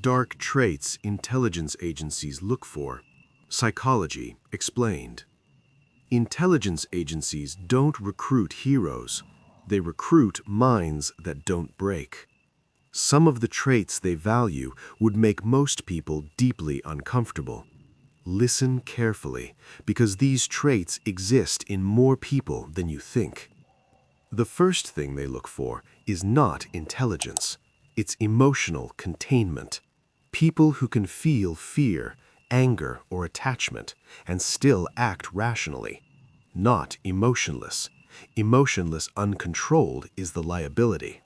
dark traits intelligence agencies look for. Psychology explained. Intelligence agencies don't recruit heroes. They recruit minds that don't break. Some of the traits they value would make most people deeply uncomfortable. Listen carefully, because these traits exist in more people than you think. The first thing they look for is not intelligence. It's emotional containment. People who can feel fear, anger, or attachment and still act rationally. Not emotionless. Emotionless uncontrolled is the liability.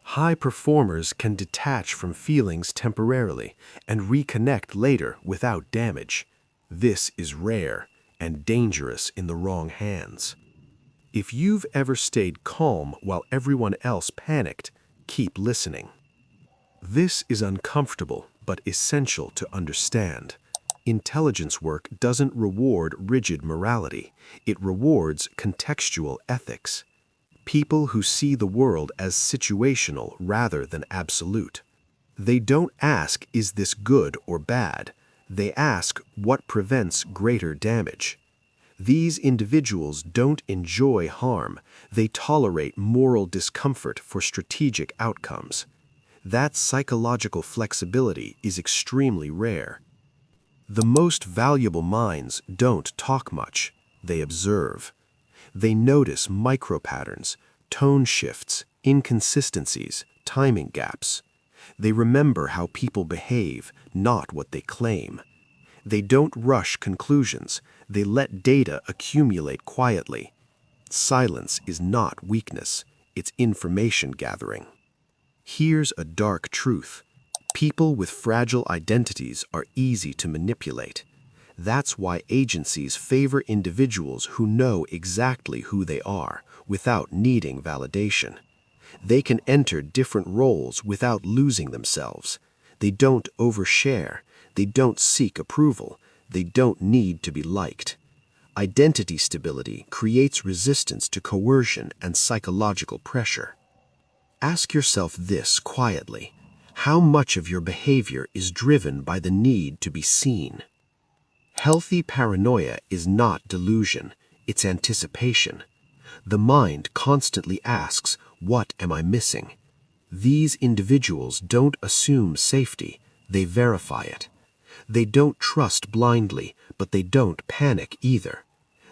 High performers can detach from feelings temporarily and reconnect later without damage. This is rare and dangerous in the wrong hands. If you've ever stayed calm while everyone else panicked, keep listening. This is uncomfortable but essential to understand. Intelligence work doesn't reward rigid morality. It rewards contextual ethics. People who see the world as situational rather than absolute. They don't ask, is this good or bad? They ask, what prevents greater damage? These individuals don't enjoy harm. They tolerate moral discomfort for strategic outcomes. That psychological flexibility is extremely rare. The most valuable minds don't talk much. They observe. They notice micro-patterns, tone shifts, inconsistencies, timing gaps. They remember how people behave, not what they claim. They don't rush conclusions. They let data accumulate quietly. Silence is not weakness. It's information gathering. Here's a dark truth. People with fragile identities are easy to manipulate. That's why agencies favor individuals who know exactly who they are without needing validation. They can enter different roles without losing themselves. They don't overshare. They don't seek approval. They don't need to be liked. Identity stability creates resistance to coercion and psychological pressure. Ask yourself this quietly. How much of your behavior is driven by the need to be seen? Healthy paranoia is not delusion, it's anticipation. The mind constantly asks, what am I missing? These individuals don't assume safety, they verify it. They don't trust blindly, but they don't panic either.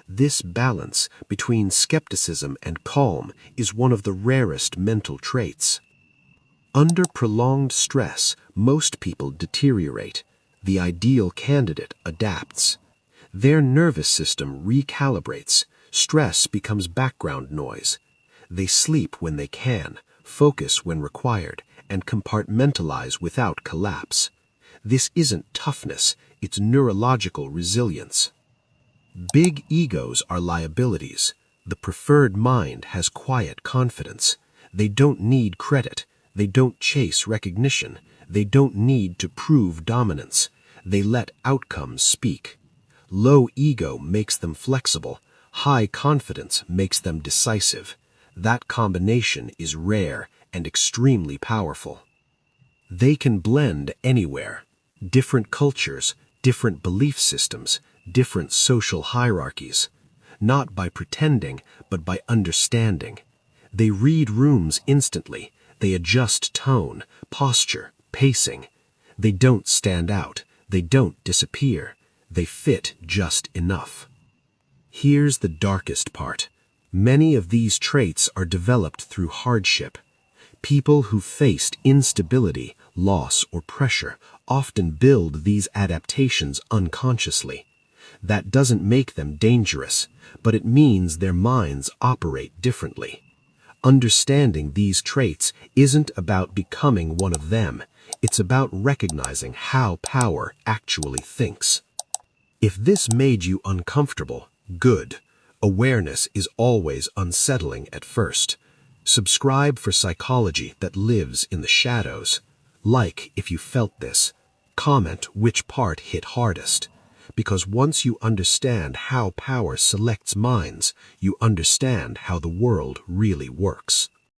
This balance between skepticism and calm is one of the rarest mental traits. Under prolonged stress, most people deteriorate. The ideal candidate adapts. Their nervous system recalibrates. Stress becomes background noise. They sleep when they can, focus when required, and compartmentalize without collapse. This isn't toughness, it's neurological resilience. Big egos are liabilities. The preferred mind has quiet confidence. They don't need credit. They don't chase recognition. They don't need to prove dominance. They let outcomes speak. Low ego makes them flexible. High confidence makes them decisive. That combination is rare and extremely powerful. They can blend anywhere. Different cultures, different belief systems, different social hierarchies. Not by pretending, but by understanding. They read rooms instantly. They adjust tone, posture, pacing. They don't stand out. They don't disappear. They fit just enough. Here's the darkest part. Many of these traits are developed through hardship. People who faced instability, loss, or pressure often build these adaptations unconsciously. That doesn't make them dangerous, but it means their minds operate differently. Understanding these traits isn't about becoming one of them. It's about recognizing how power actually thinks. If this made you uncomfortable, good. Awareness is always unsettling at first. Subscribe for psychology that lives in the shadows. Like if you felt this. Comment which part hit hardest. Because once you understand how power selects minds, you understand how the world really works.